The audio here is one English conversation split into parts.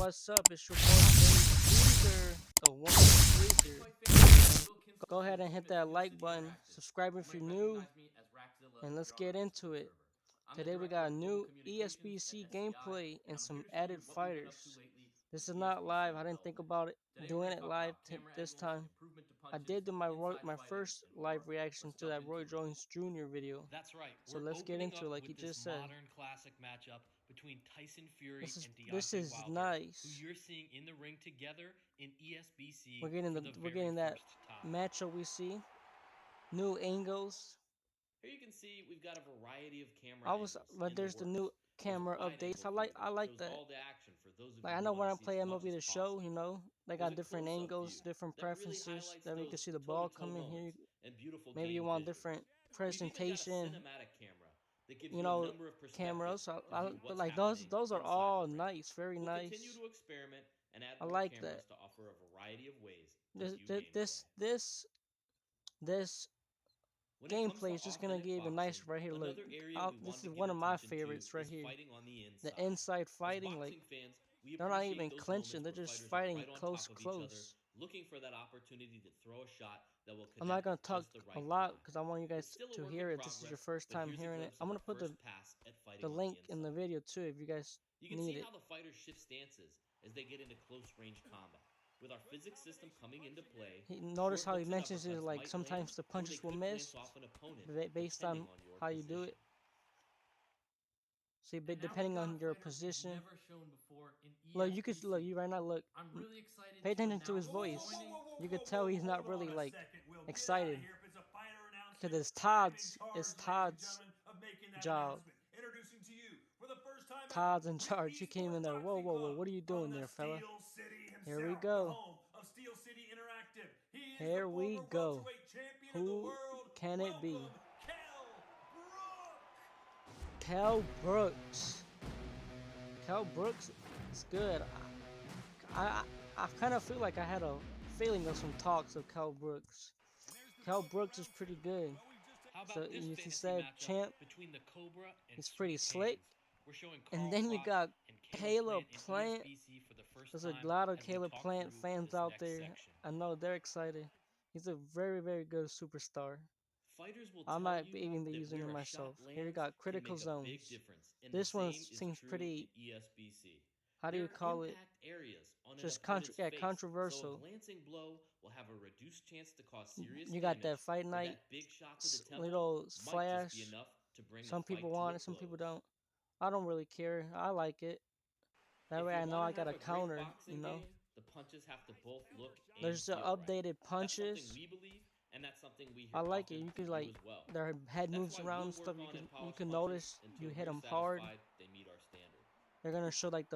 what's up? It's your boy Jayjeezer, the one Jayjeezer. Go ahead and hit that like button, subscribe if you're new, and let's get into it. Today we got a new ESBC gameplay and some added fighters. This is not live. I didn't think about it doing it live this time. I did do my first live reaction to that Roy Jones Jr. video. That's right. So We're let's get opening into it up like he with this just said. modern classic matchup between Tyson Fury This is and this Deontay is Wilder, who nice. you're seeing in the ring together in We're ESBC getting for the the we're very getting that first time. matchup we see. New angles. Here you can see we've got a variety of camera I was angles but in the there's the works. new There's a camera wide-angle updates. view I that like shows that. all the action for those of Like you I who know want when to I'm see as playing much MLB as the show, possible. you know, they There's got a different close-up view angles, different that really preferences. highlights Then you can those see the ball toe-to-toe coming here. moments and beautiful Maybe you game want vision. different We've even got a presentation, cinematic camera that gives you you a know, number of perspectives cameras. to view But what's like happening those are inside all the ring. nice, very We'll continue nice. to experiment and add I more like that. cameras to offer a variety of ways to This view this gameplay. this this, this When it comes gameplay to is just gonna authentic give you a nice boxing, right here. Look, another area we this want is to give one of my attention to favorites right is here. fighting on the The inside. inside As fighting, like boxing fans, we they're not appreciate even those clinching; moments they're where just fighters are fighting right on top close, of each other, close. looking for that opportunity to throw a shot that will I'm not connect gonna talk just the a right lot time. because I want you It's guys still a to work in hear it. This is your progress, first but time here's a hearing it. glimpse I'm of gonna our put first pass at the fighting on the link in the inside. video too if you guys You can need see it. how the fighters shift stances as they get into close range combat. With our physics system coming into play, Notice short how he hooks and mentions it uppercuts like might land, sometimes the or they punches will could miss glance off an opponent, based depending on on your how you do position. it. See, And now we've depending got a on your fighter we've position. never shown before in Look, you could look. ESBC. You right now look. I'm really excited Pay to attention to his announce voice. joining. You could tell he's not Hold really on a like second. We'll get out of excited here if it's a fighter because announcement. it's I am in Todd's. charge, It's ladies and Todd's gentlemen, of making that job. announcement. Introducing to you for the first time ever, Todd's in Ring charge. He came in Esports there. Whoa, Boxing whoa, whoa! Club What are you from doing the there, fella? Steel City Here we himself, the go. home of Steel City Interactive. He is the Here we former go. welterweight champion of the Who world. can it be? Welcome, Kell Brook. Kell Brooks. Kell Brooks is good. I kind of feel like I had a feeling of some talks of Kell Brooks. Kell Brooks is pretty good. How about So this you fantasy said matchup champ, between the Cobra and he's pretty Sweet slick. Haynes? We're showing And Carl then you Froch got and Caleb Caleb Plant. Plant in ESBC for the first There's a time lot of as we Caleb talk Plant through fans this out next there. section. I know they're excited. He's a very, very good superstar. Fighters will I tell might you be even be that using where it a myself. shot Here we lands got can critical make a big zones. difference, and the This one same is seems true pretty. in ESBC. How do There you are call it? impact areas on an Just opponent's face, so a controversial. glancing blow will have a reduced chance to cause serious You got that damage, fight or night that big shot to the temple little might just be flash. enough to bring the Some people fight to a want it, some people close. don't. I don't really care. I like it. That If way you I know want I to got have a a great counter, you boxing know. game, the punches have to both look and There's the feel right. updated That's something punches. we believe, and that's something we I hear like it. often You from could you like as well. their head That's moves why around we'll and stuff. work on and You polish can punches notice you until hit we're them hard. satisfied they meet our standard. They're gonna show like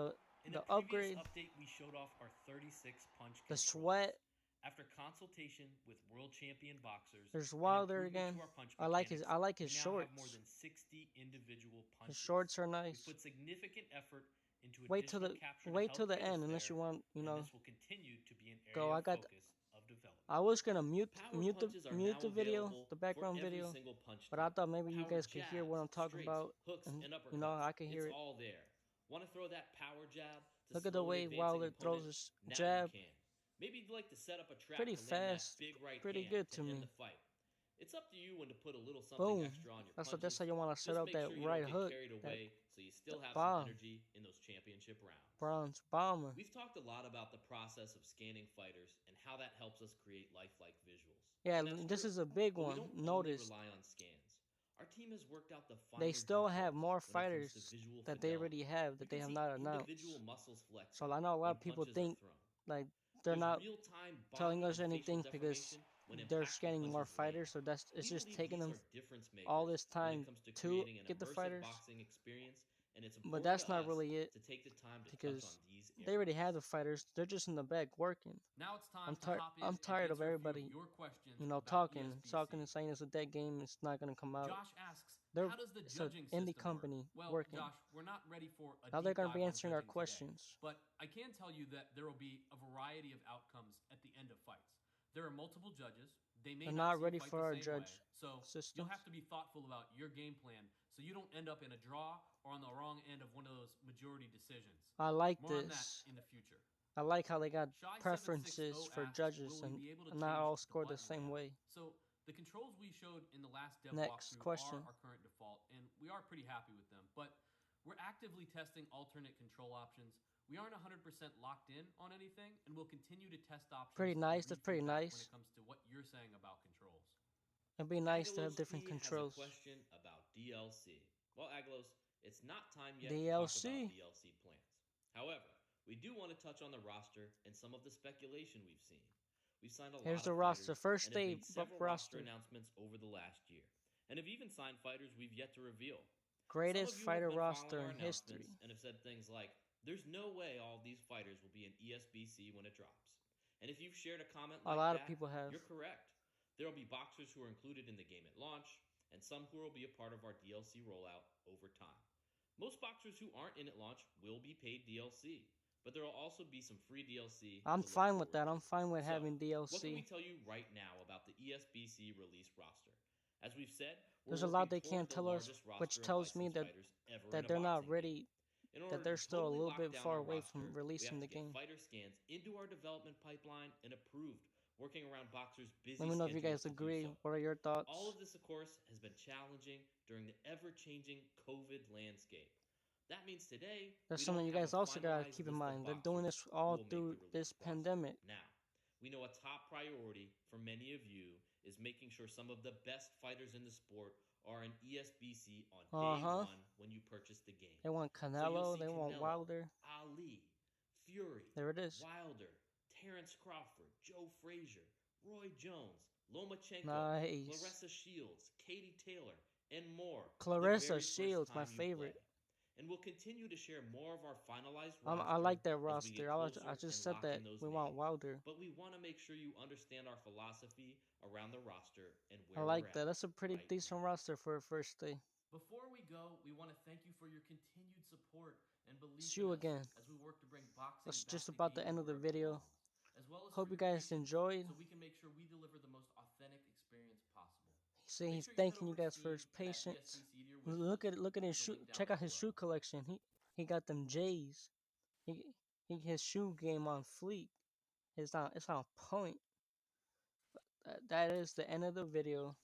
In the a previous upgrade, update, we showed off our 36 punch the controls. sweat. After consultation with world champion boxers There's and Wilder improvement again. to our punch I mechanics, like his we now have more shorts. than 60 individual His punches. shorts are We've nice. put significant effort into Wait till additional the capture to help get end us unless you there, want, you and know, this will continue to be an go. area of focus of development. I was gonna Power punches are now video, available the for background every video, single punch but I type. thought maybe you Power guys could hear what jabs, I'm talking straights, about, hooks, and and you know uppercuts. I can hear It's it. all there. Want to throw that power jab to Look at the slow an way advancing Wilder throws opponent? his Now jab. you can. Maybe you'd like to set up a trap Pretty to land that fast, big right pretty hand good to to end me. the fight. It's up to you when to put a little something Boom. extra on your That's punches. how you want to set Just up make that sure you right don't get hook, carried that away so you still have some bomb, energy in those championship rounds. bronze bomber. We've talked a lot about the process of scanning fighters and how that helps us create lifelike visuals. Yeah, And that's this true. is a big But we one. don't only Notice rely on scans. Our team has worked out the they finer still have details more when it comes fighters to visual that they fidelity. already have You that can they have see not individual announced. muscles flexing So I know a lot when of people punches are think thrown. like they're There's not real-time telling body us and facial anything because deformation when they're impactful scanning more punches land. fighters. So it's We just believe taking these them are difference all makers this when it time comes to to creating an get the immersive fighters. boxing experience, and it's But important that's to not us really it to take the time to touch on because these they already areas. have the fighters. They're just in the back working. Now it's time to hop in I'm and tired of answer a few of everybody, your questions you know, about talking and ESBC. saying it's a dead game. It's not gonna come out. Josh asks, They're how does the it's an judging indie system work? company Well, working. Josh, we're not ready for a Now they're deep gonna be dive on answering our judging today, questions. but I can tell you that there will be a variety of outcomes at the end of fights. There are multiple judges, they may They're not not see it ready quite for the our same way. judge So you'll systems. have to be thoughtful about your game plan so you don't end up in a draw or on the wrong end of one of those majority decisions. I like More on that this. in the future. I like how they got Shy760 preferences for asks, judges will we and be able to not change all the score the button same layout? way. So the controls we showed in the last dev Next walkthrough question. are our current default, and we are pretty happy with them. But we're actively testing alternate control options. We aren't 100% locked in on anything, and we'll continue to test options. Pretty nice. and That's pretty refeedback nice. when it comes to what you're saying about controls. It'd be nice to have different Agaloski has a controls. question about DLC. Well, Agalos, it's not time yet to talk DLC. about DLC plans. However, we do want to touch on the roster and some of the speculation we've seen. We've signed a Here's lot the of roster. fighters First and have day made several roster roster. announcements over the last year, and have even signed fighters we've yet to reveal. Greatest Some of you fighter have been roster following our in history. announcements and have said things like, "There's no way all these fighters will be in ESBC when it drops." And if you've shared a comment A like lot that, of people have. you're correct. There will be boxers who are included in the game at launch, and some who will be a part of our DLC rollout over time. Most boxers who aren't in at launch will be paid DLC, but there will also be some free DLC. I'm to look fine with forward that. to. I'm fine with So, having what can we DLC. tell you right now about the ESBC release roster? As we've said, we're There's a working lot they toward can't the tell us, largest which roster of tells me licensed fighters ever in that a they're not boxing game. ready, In order that they're to still a totally little lock bit down far our away roster, from we have releasing to the get game. fighter scans into our development pipeline and approved, working around boxers' busy Let me know if you schedules guys to do agree. so. What are your thoughts? All of this, of course, has been challenging during the ever-changing COVID landscape. That means today That's we something don't you have guys a also gotta finalized keep in list of mind. They're doing boxers this who all will make through the release this roster. pandemic. Now, we know a top priority for many of you is making sure some of the best fighters in the sport are in ESBC on day one when you purchase the game. They want So you'll Canelo. see They want Canelo, Wilder. Ali, Fury, There it is. Wilder, Terrence Crawford, Joe Frazier, Roy Jones, Lomachenko, Nice. Claressa Shields, Katie Taylor, and more. Clarissa the very Shields, first my time you favorite. play. And we'll continue to share more of our finalized I roster like that as we roster. get I closer just and said lock that in those we names. want Wilder. But we want to make sure you understand our philosophy around the roster and I where like we're that. at That's a pretty right decent now. roster for a first day. Before we go, we want to thank you for your continued support and belief It's in you us again. as we work to bring boxing That's back just to about the games end of the where it video. belongs, as well as Hope for you your guys patience, enjoyed. so we can make sure we deliver the most authentic experience possible. See, Make he's sure you head thanking you over to guys for Steam his and that patience. ESBC to your wish list. Look at his There's a shoe. link down Check there out his below. shoe collection. He got them J's. He his shoe game on fleek. It's on point. That is the end of the video.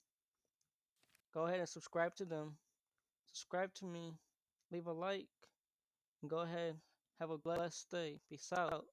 Go ahead and subscribe to them. Subscribe to me. Leave a like. And go ahead. Have a blessed day. Peace out.